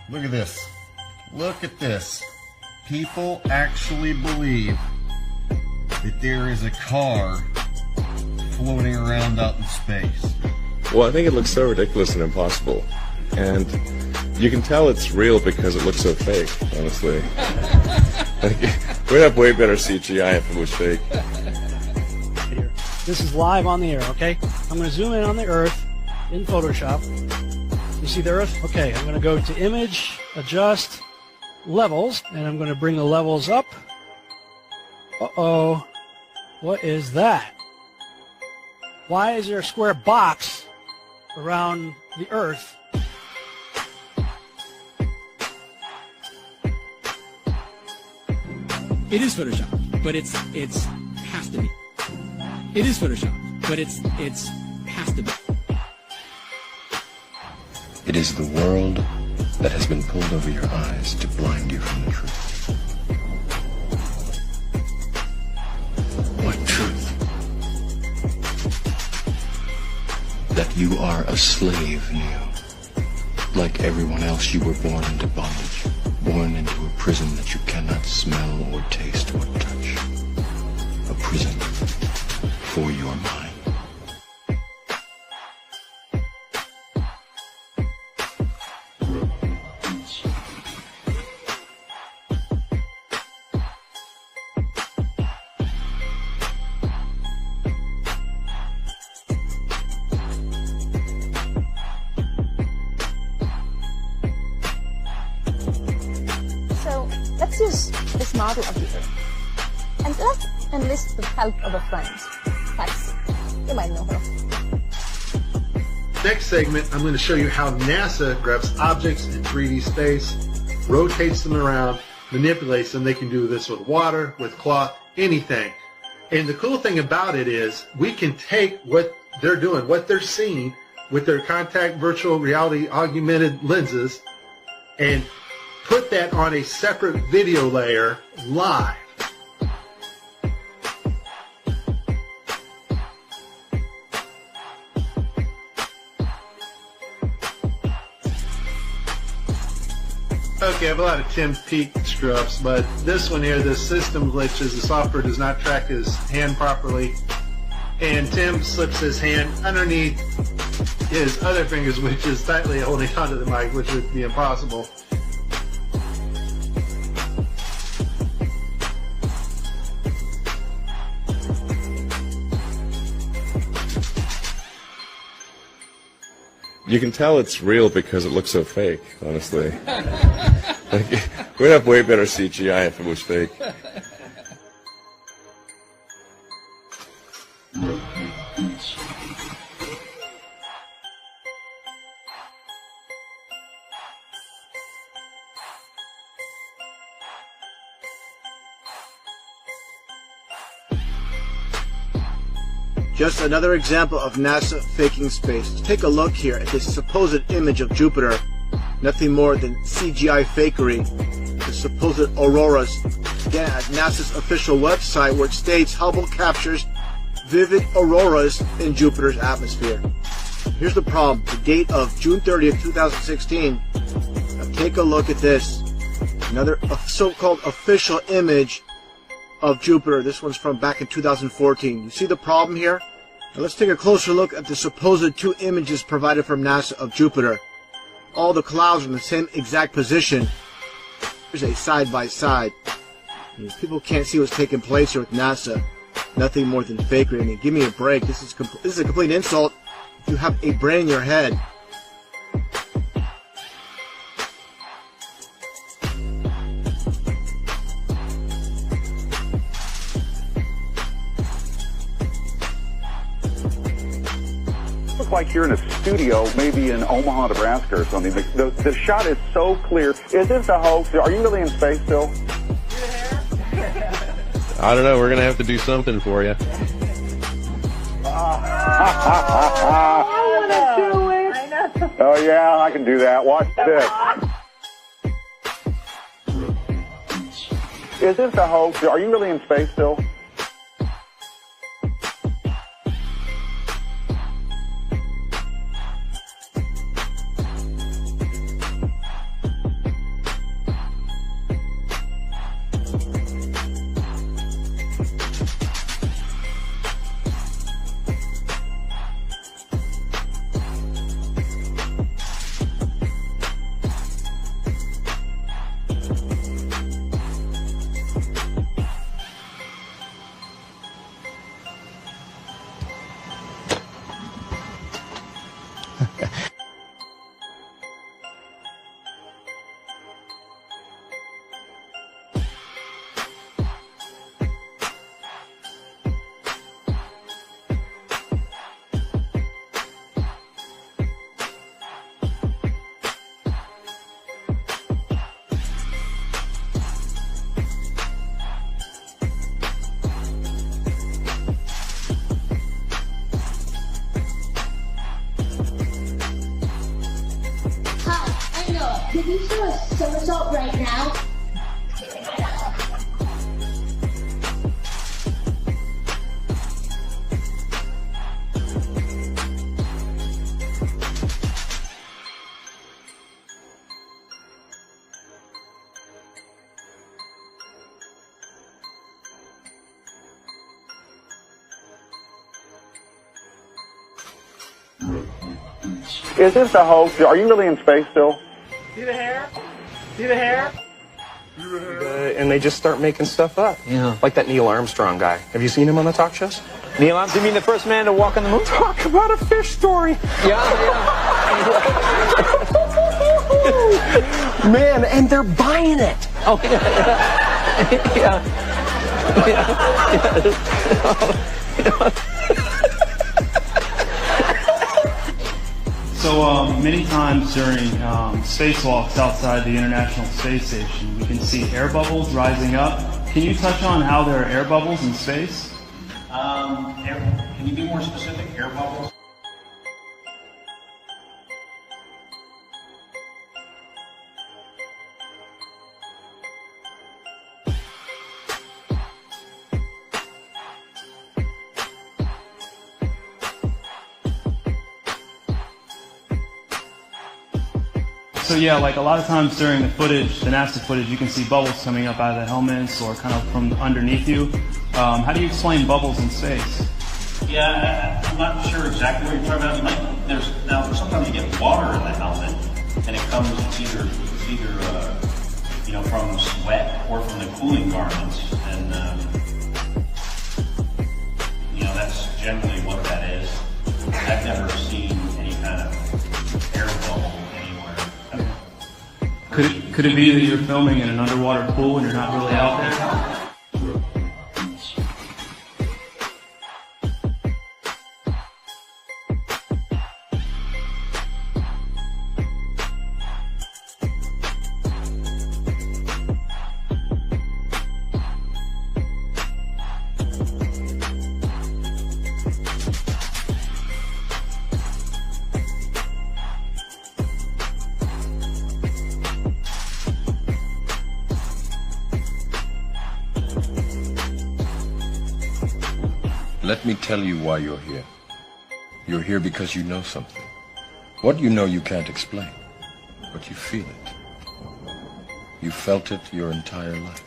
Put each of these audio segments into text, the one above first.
Look at this. Look at this. People actually believe that there is a car floating around out in space. Well, I think it looks so ridiculous and impossible. And you can tell it's real because it looks so fake, honestly. We'd have way better CGI if it was fake. This is live on the air, okay? I'm going to zoom in on the Earth in Photoshop. You see the Earth? Okay, I'm going to go to Image, Adjust, Levels, and I'm going to bring the levels up. Uh-oh. What is that? Why is there a square box around the Earth? It is Photoshop, but it's has to be. It is Photoshop, but it's has to be. It is the world that has been pulled over your eyes to blind you from the truth. What truth? That you are a slave, Neo. Like everyone else, you were born into bondage. Born into a prison that you cannot smell or taste or touch. A prison for your mind. So let's use this model of the Earth. And let's enlist the help of a friend, Patsy. You might know her. Next segment, I'm going to show you how NASA grabs objects in 3D space, rotates them around, manipulates them. They can do this with water, with cloth, anything. And the cool thing about it is we can take what they're doing, what they're seeing with their contact virtual reality augmented lenses and put that on a separate video layer live. Okay, I have a lot of Tim Peake screw-ups, but this one here, the system glitches, the software does not track his hand properly, and Tim slips his hand underneath his other fingers, which is tightly holding onto the mic, which would be impossible. You can tell it's real because it looks so fake, honestly. We'd have way better CGI if it was fake. Just another example of NASA faking space. Take a look here at this supposed image of Jupiter. Nothing more than CGI fakery. The supposed auroras. Again, at NASA's official website where it states Hubble captures vivid auroras in Jupiter's atmosphere. Here's the problem. The date of June 30th, 2016. Now take a look at this. Another so-called official image of Jupiter. This one's from back in 2014. You see the problem here? Now let's take a closer look at the supposed two images provided from NASA of Jupiter. All the clouds are in the same exact position. Here's a side-by-side. People can't see what's taking place here with NASA. Nothing more than fakery. I mean, give me a break. This is a complete insult. If you have a brain in your head. Like you're in a studio, maybe in Omaha, Nebraska or something. The shot is so clear. Is this a hoax? Are you really in space still? I don't know. We're going to have to do something for you. I want to do it. I know. Oh, yeah, I can do that. Watch this. Is this a hoax? Are you really in space still? Can you do a somersault right now? Is this a hoax? Are you really in space still? See the hair? See the hair? And they just start making stuff up. Yeah. Like that Neil Armstrong guy. Have you seen him on the talk shows? Neil Armstrong? You mean the first man to walk on the moon? Talk about a fish story. Yeah. Man, and they're buying it. Oh, yeah. So many times during spacewalks outside the International Space Station, we can see air bubbles rising up. Can you touch on how there are air bubbles in space? Can you be more specific? Air bubbles? So yeah, like a lot of times during the footage, the NASA footage, you can see bubbles coming up out of the helmets or kind of from underneath you. How do you explain bubbles in space? Yeah, I'm not sure exactly what you're talking about. Now, sometimes you get water in the helmet, and it comes either from sweat or from the cooling garments, and that's generally what that is. I've never seen any kind of air bubble anywhere. Could it be that you're filming in an underwater pool and you're not really out there? Let me tell you why you're here. You're here because you know something. What you know you can't explain, but you feel it. You felt it your entire life,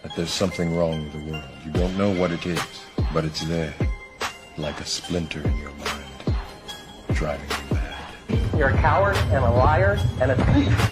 that there's something wrong with the world. You don't know what it is, but it's there, like a splinter in your mind, driving you mad. You're a coward and a liar and a thief.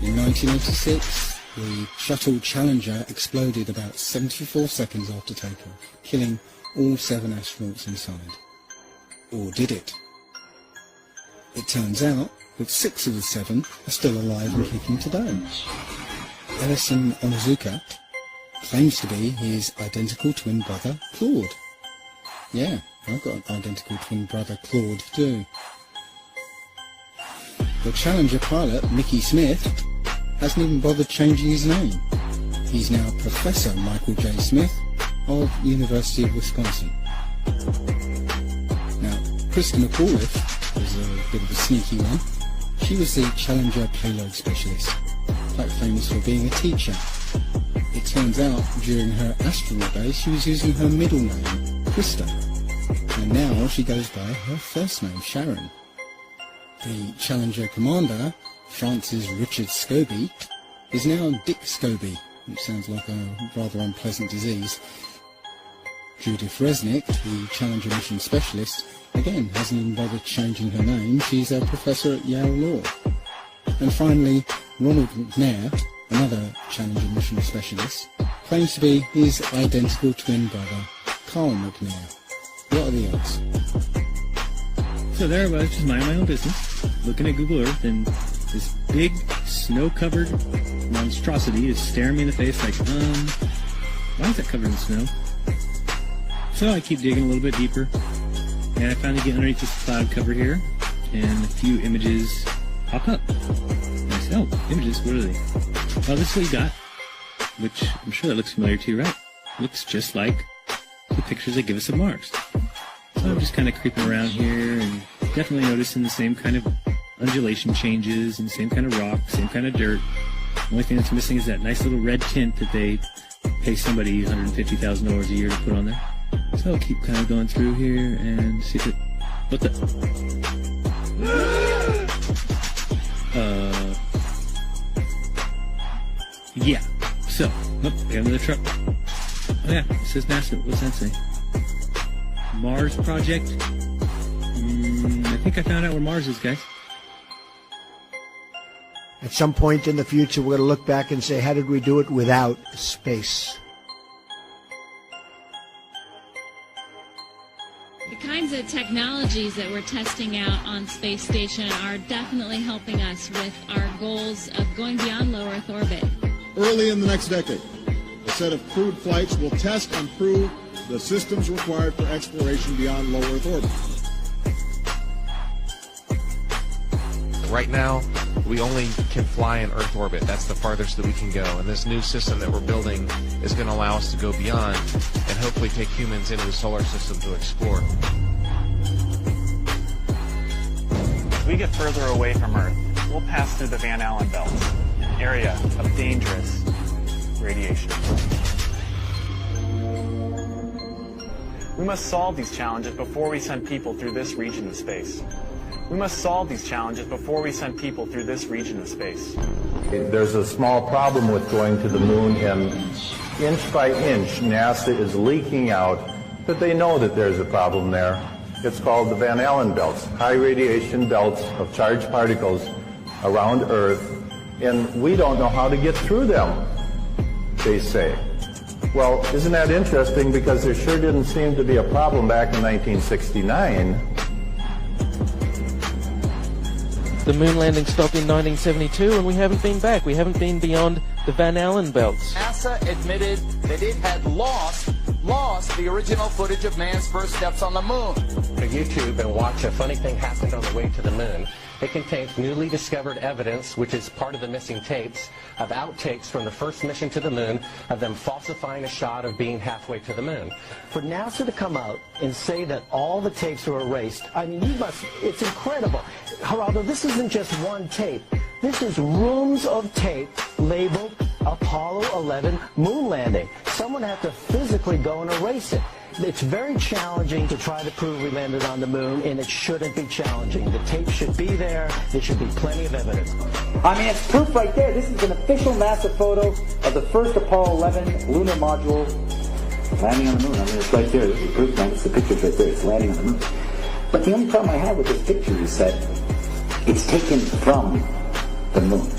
In 1986, the Shuttle Challenger exploded about 74 seconds after takeoff, killing all 7 astronauts inside. Or did it? It turns out that 6 of the 7 are still alive and kicking today. Ellison Onizuka, claims to be his identical twin brother, Claude. Yeah, I've got an identical twin brother, Claude, too. The Challenger pilot, Mickey Smith, hasn't even bothered changing his name. He's now Professor Michael J. Smith of University of Wisconsin. Now, Krista McAuliffe was a bit of a sneaky one. She was the Challenger payload specialist, quite famous for being a teacher. It turns out, during her astronaut days, she was using her middle name, Krista. And now she goes by her first name, Sharon. The Challenger commander, Francis Richard Scobie, is now Dick Scobie, which sounds like a rather unpleasant disease. Judith Resnick, the Challenger mission specialist, again hasn't even bothered changing her name. She's a professor at Yale Law. And finally, Ronald McNair, another Challenger mission specialist, claims to be his identical twin brother, Carl McNair. What are the odds? So there I was, just minding my own business, looking at Google Earth, and this big, snow-covered monstrosity is staring me in the face like, why is that covered in snow? So I keep digging a little bit deeper, and I finally get underneath this cloud cover here, and a few images pop up. And I say, oh, images, what are they? Well, this is what you got, which I'm sure that looks familiar to you, right? Looks just like the pictures they give us of Mars. So I'm just kind of creeping around here and definitely noticing the same kind of undulation changes and same kind of rock, same kind of dirt. The only thing that's missing is that nice little red tint that they pay somebody $150,000 a year to put on there. So I'll keep kind of going through here and see if it... What the... Yeah. So, I got another truck. Oh yeah, it says NASA. What's that say? Mars Project? I think I found out where Mars is, guys. At some point in the future, we're going to look back and say, how did we do it without space? The kinds of technologies that we're testing out on Space Station are definitely helping us with our goals of going beyond low Earth orbit. Early in the next decade, a set of crewed flights will test and prove the systems required for exploration beyond low Earth orbit. Right now, we only can fly in Earth orbit. That's the farthest that we can go. And this new system that we're building is going to allow us to go beyond and hopefully take humans into the solar system to explore. As we get further away from Earth, we'll pass through the Van Allen belt, an area of dangerous radiation. We must solve these challenges before we send people through this region of space. We must solve these challenges before we send people through this region of space. There's a small problem with going to the moon, and inch by inch, NASA is leaking out that they know that there's a problem there. It's called the Van Allen belts, high radiation belts of charged particles around Earth, and we don't know how to get through them, they say. Well, isn't that interesting, because there sure didn't seem to be a problem back in 1969. The moon landing stopped in 1972 and we haven't been back. We haven't been beyond the Van Allen belts. NASA admitted that it had lost the original footage of man's first steps on the moon. Go to YouTube and watch A Funny Thing Happened on the Way to the Moon. It contains newly discovered evidence, which is part of the missing tapes, of outtakes from the first mission to the moon, of them falsifying a shot of being halfway to the moon. For NASA to come out and say that all the tapes were erased, I mean, it's incredible. Geraldo, this isn't just one tape. This is rooms of tape labeled Apollo 11 moon landing. Someone had to physically go and erase it. It's very challenging to try to prove we landed on the moon, and it shouldn't be challenging. The tape should be there. There should be plenty of evidence. I mean, it's proof right there. This is an official NASA photo of the first Apollo 11 lunar module landing on the moon. I mean, it's right there. This is proof, man. It's the picture's right there. It's landing on the moon. But the only problem I have with this picture is that it's taken from the moon.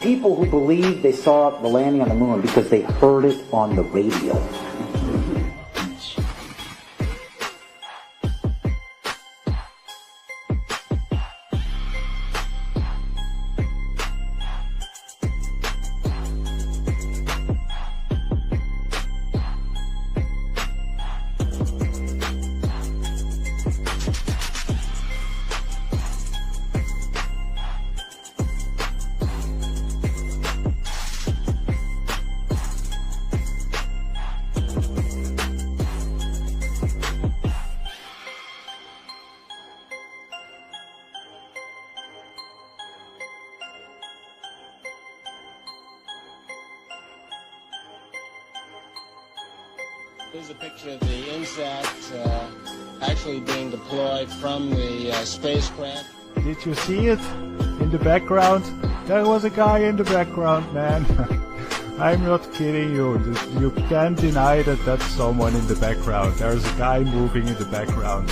People who believe they saw the landing on the moon because they heard it on the radio. Here's a picture of the INSAT actually being deployed from the spacecraft. Did you see it in the background? There was a guy in the background, man. I'm not kidding you. You can't deny that that's someone in the background. There's a guy moving in the background.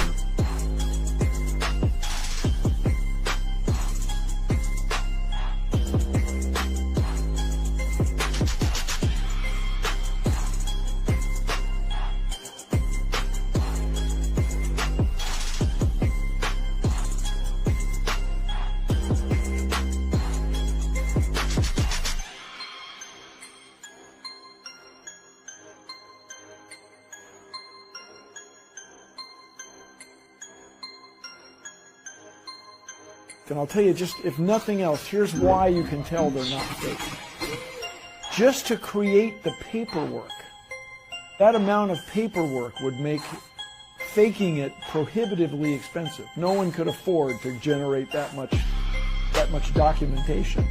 And I'll tell you, just if nothing else, here's why you can tell they're not fake. Just to create the paperwork, that amount of paperwork would make faking it prohibitively expensive. No one could afford to generate that much documentation.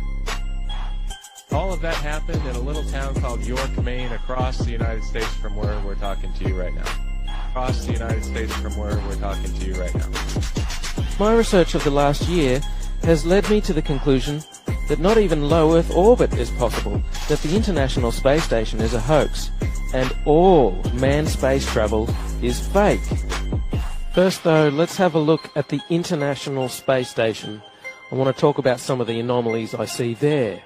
All of that happened in a little town called York, Maine, across the United States from where we're talking to you right now. Across the United States from where we're talking to you right now. My research of the last year has led me to the conclusion that not even low Earth orbit is possible, that the International Space Station is a hoax, and all manned space travel is fake. First though, let's have a look at the International Space Station. I want to talk about some of the anomalies I see there.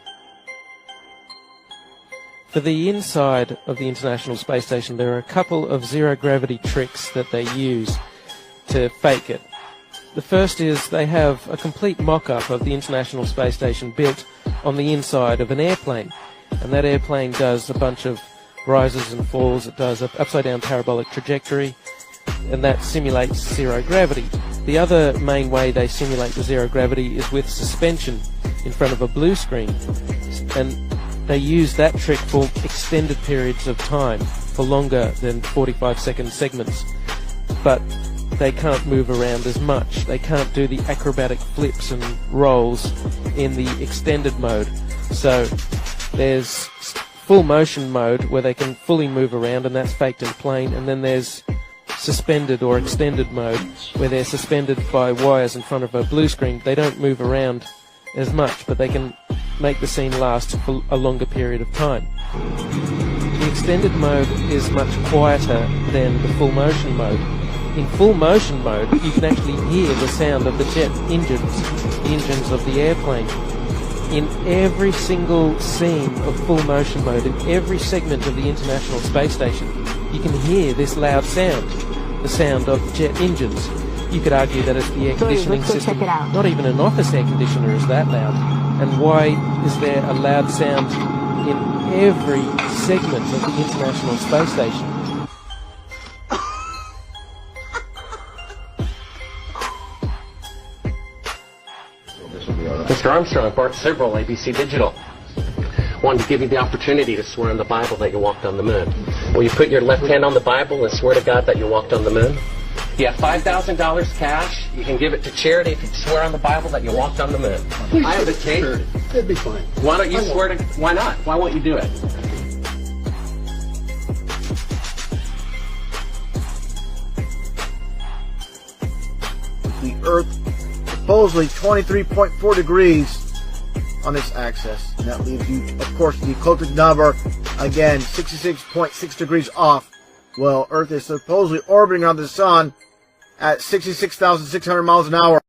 For the inside of the International Space Station, there are a couple of zero-gravity tricks that they use to fake it. The first is they have a complete mock-up of the International Space Station built on the inside of an airplane. And that airplane does a bunch of rises and falls. It does an upside-down parabolic trajectory, and that simulates zero gravity. The other main way they simulate the zero gravity is with suspension in front of a blue screen. And they use that trick for extended periods of time, for longer than 45-second segments. But they can't move around as much. They can't do the acrobatic flips and rolls in the extended mode. So there's full motion mode where they can fully move around, and that's faked in plane. And then there's suspended or extended mode where they're suspended by wires in front of a blue screen. They don't move around as much, but they can make the scene last for a longer period of time. The extended mode is much quieter than the full motion mode. In full motion mode, you can actually hear the sound of the jet engines, the engines of the airplane. In every single scene of full motion mode, in every segment of the International Space Station, you can hear this loud sound, the sound of jet engines. You could argue that it's the air conditioning system. Not even an office air conditioner is that loud. And why is there a loud sound in every segment of the International Space Station? Mr. Armstrong, Bart Sibrel, ABC Digital. Wanted to give you the opportunity to swear on the Bible that you walked on the moon. Will you put your left hand on the Bible and swear to God that you walked on the moon? You have $5,000 cash. You can give it to charity if you swear on the Bible that you walked on the moon. I have the tape. It'd be fine. Why don't you swear to... Why not? Why won't you do it? The Earth supposedly 23.4 degrees on its axis. And that leaves you, of course, the ecliptic number, again, 66.6 degrees off. Well, Earth is supposedly orbiting around the sun at 66,600 miles an hour.